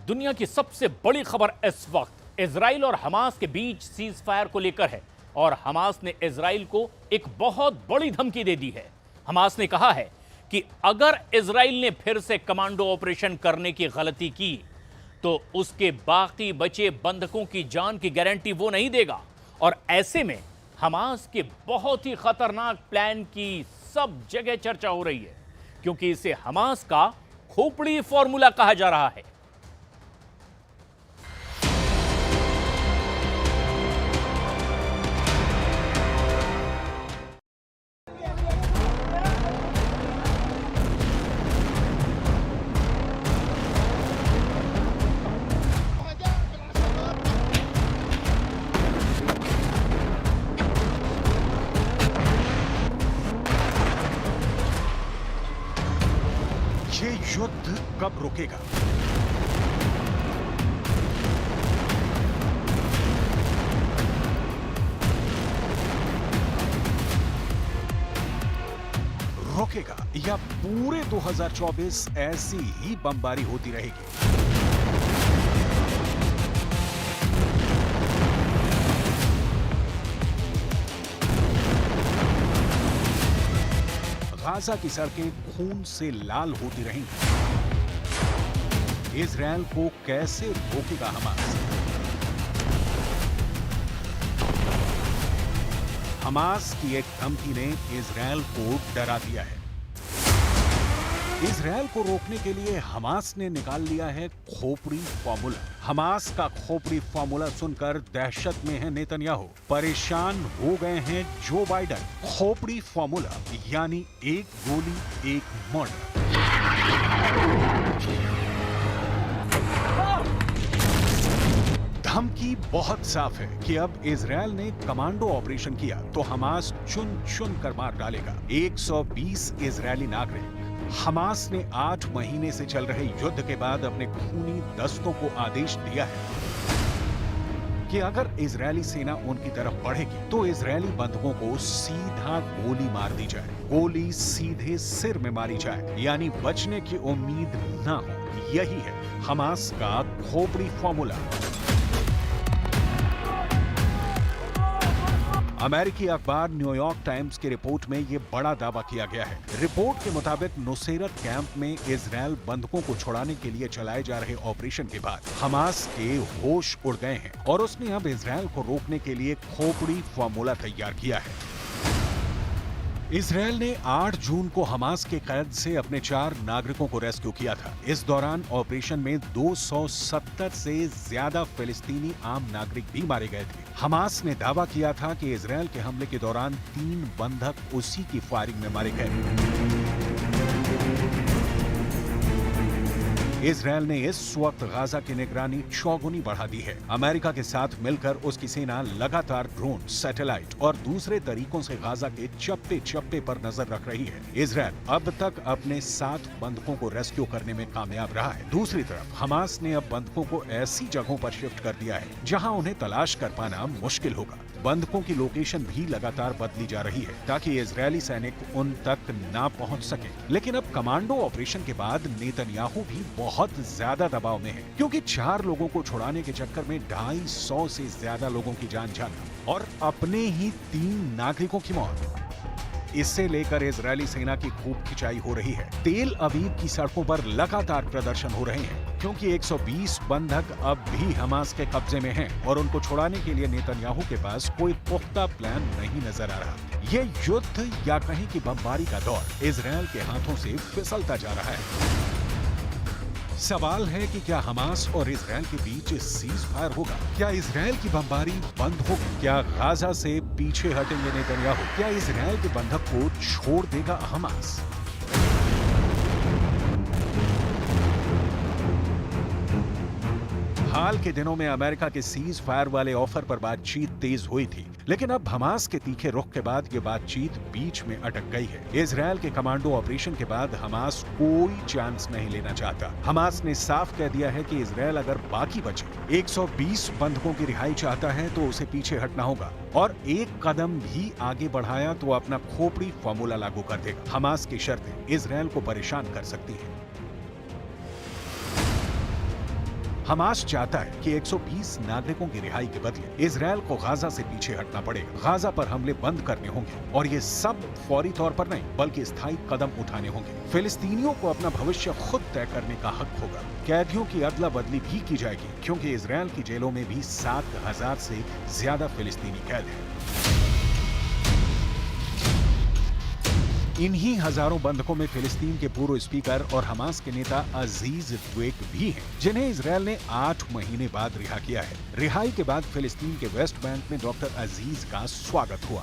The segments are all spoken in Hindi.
दुनिया की सबसे बड़ी खबर इस वक्त इजराइल और हमास के बीच सीज फायर को लेकर है और हमास ने इजराइल को एक बहुत बड़ी धमकी दे दी है। हमास ने कहा है कि अगर इजराइल ने फिर से कमांडो ऑपरेशन करने की गलती की तो उसके बाकी बचे बंधकों की जान की गारंटी वो नहीं देगा। और ऐसे में हमास के बहुत ही खतरनाक प्लान की सब जगह चर्चा हो रही है, क्योंकि इसे हमास का खोपड़ी फॉर्मूला कहा जा रहा है। ये युद्ध कब रुकेगा? रुकेगा या पूरे 2024 ऐसी ही बमबारी होती रहेगी? गाजा की सड़कें खून से लाल होती रहेंगी। इजरायल को कैसे रोकेगा हमास? हमास की एक धमकी ने इजरायल को डरा दिया है। इजरायल को रोकने के लिए हमास ने निकाल लिया है खोपड़ी फॉर्मूला। हमास का खोपड़ी फॉर्मूला सुनकर दहशत में है नेतन्याहू, परेशान हो गए हैं जो बाइडन। खोपड़ी फॉर्मूला यानी एक गोली एक मर्डर। धमकी बहुत साफ है कि अब इजरायल ने कमांडो ऑपरेशन किया तो हमास चुन चुन कर मार डालेगा 120 इजरायली नागरिक। हमास ने 8 महीने से चल रहे युद्ध के बाद अपने खूनी दस्तों को आदेश दिया है कि अगर इजरायली सेना उनकी तरफ बढ़ेगी तो इजरायली बंधकों को सीधा गोली मार दी जाए। गोली सीधे सिर में मारी जाए, यानी बचने की उम्मीद ना हो। यही है हमास का खोपड़ी फॉर्मूला। अमेरिकी अखबार न्यूयॉर्क टाइम्स की रिपोर्ट में यह बड़ा दावा किया गया है। रिपोर्ट के मुताबिक नुसैरत कैंप में इजरायल बंधकों को छुड़ाने के लिए चलाए जा रहे ऑपरेशन के बाद हमास के होश उड़ गए हैं और उसने अब इजरायल को रोकने के लिए खोपड़ी फॉर्मूला तैयार किया है। इजरायल ने 8 जून को हमास के कैद से अपने 4 नागरिकों को रेस्क्यू किया था। इस दौरान ऑपरेशन में 270 से ज्यादा फिलिस्तीनी आम नागरिक भी मारे गए थे। हमास ने दावा किया था कि इजरायल के हमले के दौरान 3 बंधक उसी की फायरिंग में मारे गए। इजरायल ने इस वक्त गाजा की निगरानी चौगुनी बढ़ा दी है। अमेरिका के साथ मिलकर उसकी सेना लगातार ड्रोन, सैटेलाइट और दूसरे तरीकों से गाजा के चप्पे चप्पे पर नजर रख रही है। इजरायल अब तक अपने 7 बंधकों को रेस्क्यू करने में कामयाब रहा है। दूसरी तरफ हमास ने अब बंधकों को ऐसी जगहों पर शिफ्ट कर दिया है जहां उन्हें तलाश कर पाना मुश्किल होगा। बंधकों की लोकेशन भी लगातार बदली जा रही है ताकि इजरायली सैनिक उन तक ना पहुंच सके। लेकिन अब कमांडो ऑपरेशन के बाद नेतन्याहू भी बहुत ज्यादा दबाव में है, क्योंकि 4 लोगों को छुड़ाने के चक्कर में 250 से ज्यादा लोगों की जान जाना और अपने ही 3 नागरिकों की मौत। इससे लेकर इजरायली सेना की खूब खिंचाई हो रही है। तेल अवीव की सड़कों पर लगातार प्रदर्शन हो रहे हैं, क्योंकि 120 बंधक अब भी हमास के कब्जे में हैं और उनको छुड़ाने के लिए नेतन्याहू के पास कोई पुख्ता प्लान नहीं नजर आ रहा। ये युद्ध या कहीं की बमबारी का दौर इजरायल के हाथों से फिसलता जा रहा है। सवाल है कि क्या हमास और इजरायल के बीच सीज फायर होगा? क्या इजरायल की बमबारी बंद होगी? क्या गाजा से पीछे हटेंगे नेतन्याहू? क्या इजरायल के बंधक को छोड़ देगा हमास? हाल के दिनों में अमेरिका के सीज फायर वाले ऑफर पर बातचीत तेज हुई थी, लेकिन अब हमास के तीखे रुख के बाद ये बातचीत बीच में अटक गई है। इजरायल के कमांडो ऑपरेशन के बाद हमास कोई चांस नहीं लेना चाहता। हमास ने साफ कह दिया है कि इजरायल अगर बाकी बचे 120 बंधकों की रिहाई चाहता है तो उसे पीछे हटना होगा और एक कदम भी आगे बढ़ाया तो अपना खोपड़ी फॉर्मूला लागू कर देगा। हमास की शर्तें इजरायल को परेशान कर सकती हैं। हमास चाहता है कि 120 नागरिकों की रिहाई के बदले इजरायल को गाजा से पीछे हटना पड़ेगा। गाजा पर हमले बंद करने होंगे और ये सब फौरी तौर पर नहीं बल्कि स्थायी कदम उठाने होंगे। फिलिस्तीनियों को अपना भविष्य खुद तय करने का हक होगा। कैदियों की अदला बदली भी की जाएगी क्योंकि इजरायल की जेलों में भी 7,000 से ज्यादा फिलिस्तीनी कैद हैं। इन्हीं हजारों बंधकों में फिलिस्तीन के पूर्व स्पीकर और हमास के नेता अजीज द्वेक भी हैं, जिन्हें इजरायल ने 8 महीने बाद रिहा किया है। रिहाई के बाद फिलिस्तीन के वेस्ट बैंक में डॉक्टर अजीज का स्वागत हुआ।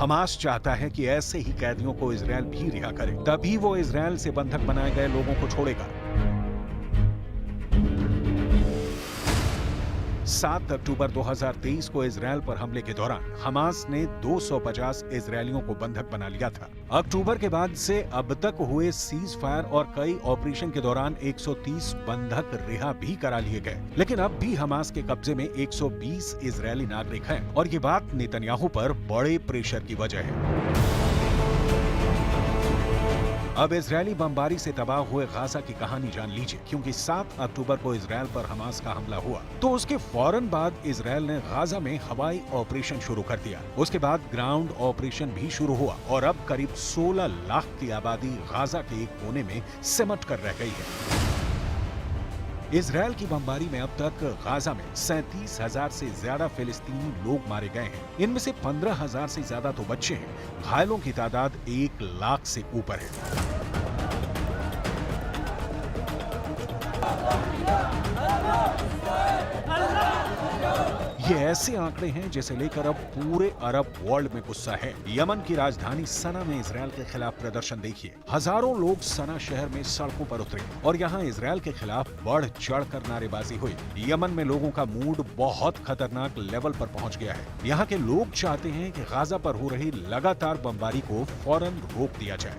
हमास चाहता है कि ऐसे ही कैदियों को इजरायल भी रिहा करे, तभी वो इजरायल से बंधक बनाए गए लोगों को छोड़ेगा। 7 अक्टूबर 2023 को इजरायल पर हमले के दौरान हमास ने 250 इजरायलियों को बंधक बना लिया था। अक्टूबर के बाद से अब तक हुए सीज फायर और कई ऑपरेशन के दौरान 130 बंधक रिहा भी करा लिए गए, लेकिन अब भी हमास के कब्जे में 120 इजरायली नागरिक हैं और ये बात नेतन्याहू पर बड़े प्रेशर की वजह है। अब इजरायली बमबारी से तबाह हुए गाजा की कहानी जान लीजिए, क्योंकि 7 अक्टूबर को इजरायल पर हमास का हमला हुआ तो उसके फौरन बाद इजरायल ने गाजा में हवाई ऑपरेशन शुरू कर दिया। उसके बाद ग्राउंड ऑपरेशन भी शुरू हुआ और अब करीब 16 लाख की आबादी गाजा के एक कोने में सिमट कर रह गई है। इजरायल की बमबारी में अब तक गाजा में 37,000 से ज्यादा फिलिस्तीनी लोग मारे गए हैं। इनमें से 15,000 से ज्यादा तो बच्चे हैं। घायलों की तादाद 1 लाख से ऊपर है। ये ऐसे आंकड़े हैं जिसे लेकर अब पूरे अरब वर्ल्ड में गुस्सा है। यमन की राजधानी सना में इजरायल के खिलाफ प्रदर्शन देखिए। हजारों लोग सना शहर में सड़कों पर उतरे और यहाँ इजरायल के खिलाफ बढ़ चढ़कर नारेबाजी हुई। यमन में लोगों का मूड बहुत खतरनाक लेवल पर पहुंच गया है। यहाँ के लोग चाहते हैं कि गाजा पर हो रही लगातार बमबारी को फौरन रोक दिया जाए।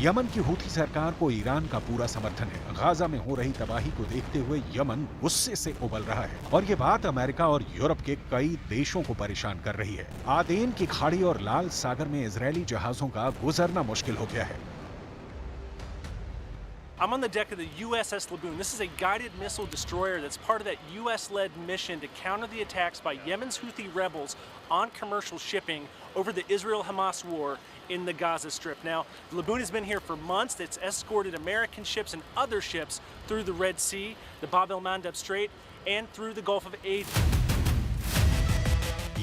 यमन की हूथी सरकार को ईरान का पूरा समर्थन है। गाजा में हो रही तबाही को देखते हुए यमन गुस्से से उबल रहा है और ये बात अमेरिका और यूरोप के कई देशों को परेशान कर रही है। आदेन की खाड़ी और लाल सागर में इजरायली जहाजों का गुजरना मुश्किल हो गया है। I'm on the deck of the USS Laboon. This is a guided missile destroyer that's part of that US-led mission to counter the attacks by Yemen's Houthi rebels on commercial shipping over the Israel-Hamas war in the Gaza Strip. Now, the Laboon has been here for months. It's escorted American ships and other ships through the Red Sea, the Bab el-Mandeb Strait, and through the Gulf of Aden.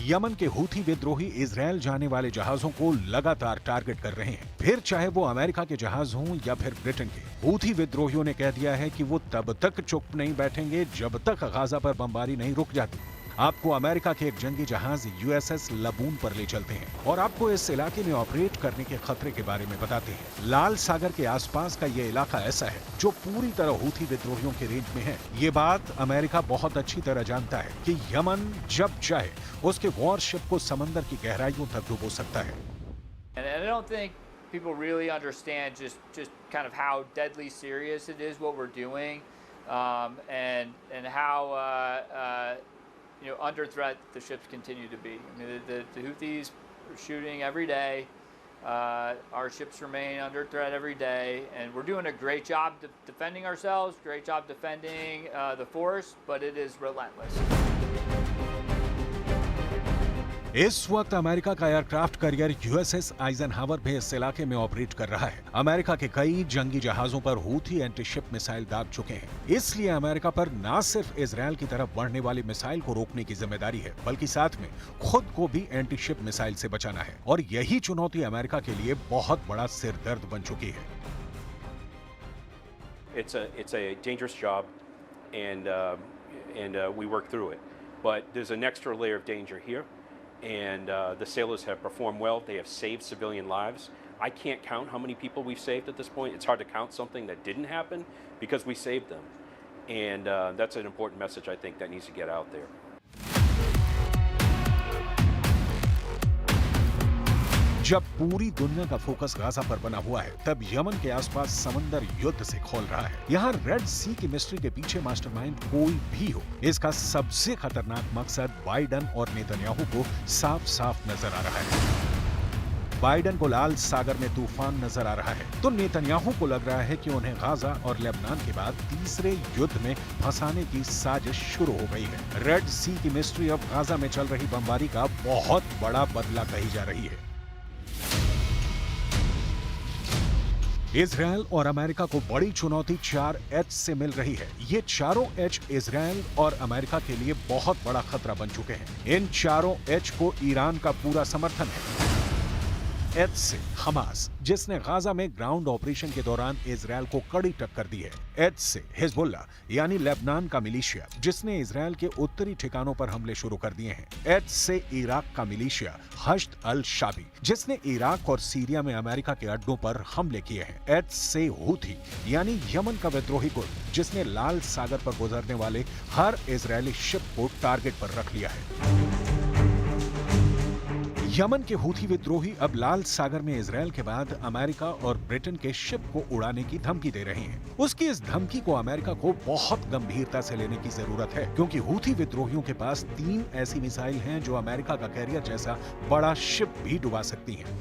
Yemen के हूथी विद्रोही इजरायल जाने वाले जहाजों को लगातार टारगेट कर रहे हैं, फिर चाहे वो अमेरिका के जहाज हों या फिर ब्रिटेन के। हूथी विद्रोहियों ने कह दिया है कि वो तब तक चुप नहीं बैठेंगे जब तक गाजा पर बमबारी नहीं रुक जाती। आपको अमेरिका के एक जंगी जहाज यूएसएस लबून पर ले चलते हैं और आपको इस इलाके में ऑपरेट करने के खतरे के बारे में बताते हैं। लाल सागर के आसपास का ये इलाका ऐसा है जो पूरी तरह हूथी विद्रोहियों के रेंज में है। ये बात अमेरिका बहुत अच्छी तरह जानता है कि यमन जब चाहे उसके वॉरशिप को समंदर की गहराइयों तक डुबो सकता है। And I don't think people really understand just kind of how deadly serious it is what we're doing, and how under threat the ships continue to be. I mean, the Houthis are shooting every day. Our ships remain under threat every day, and we're doing a great job defending ourselves, great job defending the force, but it is relentless. इस वक्त अमेरिका का एयरक्राफ्ट कैरियर यूएसएस आइजनहावर भी इस इलाके में ऑपरेट कर रहा है। अमेरिका के कई जंगी जहाजों पर हूथी एंटीशिप मिसाइल दाग चुके हैं। इसलिए अमेरिका पर न सिर्फ इजरायल की तरफ बढ़ने वाली मिसाइल को रोकने की जिम्मेदारी है, बल्कि साथ में खुद को भी एंटीशिप मिसाइल से बचाना है। और यही चुनौती अमेरिका के लिए बहुत बड़ा सिरदर्द बन चुकी है। It's a dangerous job, and we work through it. But there's an extra layer of danger here, and the sailors have performed well. They have saved civilian lives. I can't count how many people we've saved at this point. It's hard to count something that didn't happen because we saved them. And that's an important message, I think, that needs to get out there. जब पूरी दुनिया का फोकस गाजा पर बना हुआ है, तब यमन के आसपास समंदर युद्ध से खोल रहा है। यहाँ रेड सी की मिस्ट्री के पीछे मास्टरमाइंड कोई भी हो, इसका सबसे खतरनाक मकसद बाइडन और नेतन्याहू को साफ साफ नजर आ रहा है। बाइडन को लाल सागर में तूफान नजर आ रहा है, तो नेतन्याहू को लग रहा है कि उन्हें गाजा और लेबनान के बाद तीसरे युद्ध में फंसाने की साजिश शुरू हो गई है। रेड सी की मिस्ट्री अब गाजा में चल रही बमबारी का बहुत बड़ा बदला कही जा रही है। इजरायल और अमेरिका को बड़ी चुनौती 4 एच से मिल रही है। ये चारों एच इजरायल और अमेरिका के लिए बहुत बड़ा खतरा बन चुके हैं। इन चारों एच को ईरान का पूरा समर्थन है। एच से हमास, जिसने गाजा में ग्राउंड ऑपरेशन के दौरान इजरायल को कड़ी टक्कर दी है। एच से हिजबुल्लाह यानी लेबनान का मिलिशिया, जिसने इजरायल के उत्तरी ठिकानों पर हमले शुरू कर दिए हैं। एच से इराक का मिलिशिया हश्द अल शाबी, जिसने इराक और सीरिया में अमेरिका के अड्डों पर हमले किए हैं। एच से हूथी यानी यमन का विद्रोही गुट, जिसने लाल सागर पर गुजरने वाले हर इजरायली शिप को टारगेट पर रख लिया है। यमन के हूथी विद्रोही अब लाल सागर में इजरायल के बाद अमेरिका और ब्रिटेन के शिप को उड़ाने की धमकी दे रहे हैं। उसकी इस धमकी को अमेरिका को बहुत गंभीरता से लेने की जरूरत है, क्योंकि हूथी विद्रोहियों के पास 3 ऐसी मिसाइल हैं जो अमेरिका का कैरियर जैसा बड़ा शिप भी डुबा सकती हैं।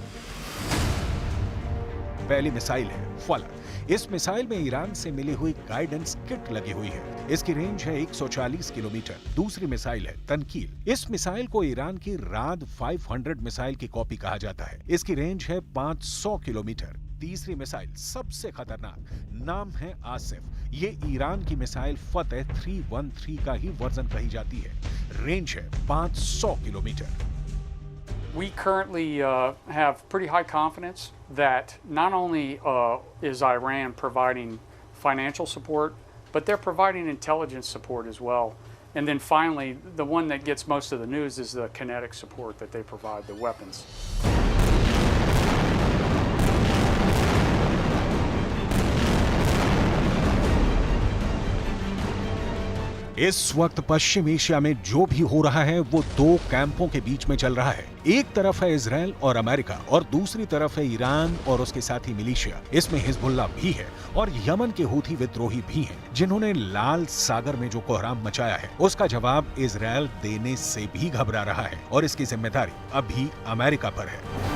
पहली मिसाइल है फलक। इस मिसाइल में ईरान से मिली हुई गाइडेंस किट लगी हुई है। इसकी रेंज है 140 किलोमीटर। दूसरी मिसाइल है तनकील। इस मिसाइल को ईरान की राद 500 मिसाइल की कॉपी कहा जाता है। इसकी रेंज है 500 किलोमीटर। तीसरी मिसाइल सबसे खतरनाक, नाम है आसिफ। ये ईरान की मिसाइल फतेह 313 का ही वर्जन कही जाती है। रेंज है 500 kilometre. We currently have pretty high confidence that not only is Iran providing financial support, but they're providing intelligence support as well. And then finally, the one that gets most of the news is the kinetic support that they provide, the weapons. इस वक्त पश्चिम एशिया में जो भी हो रहा है वो 2 कैंपों के बीच में चल रहा है। एक तरफ है इजरायल और अमेरिका और दूसरी तरफ है ईरान और उसके साथी मिलिशिया। इसमें हिजबुल्लाह भी है और यमन के हूथी विद्रोही भी हैं, जिन्होंने लाल सागर में जो कोहराम मचाया है उसका जवाब इजरायल देने से भी घबरा रहा है और इसकी जिम्मेदारी अभी अमेरिका पर है।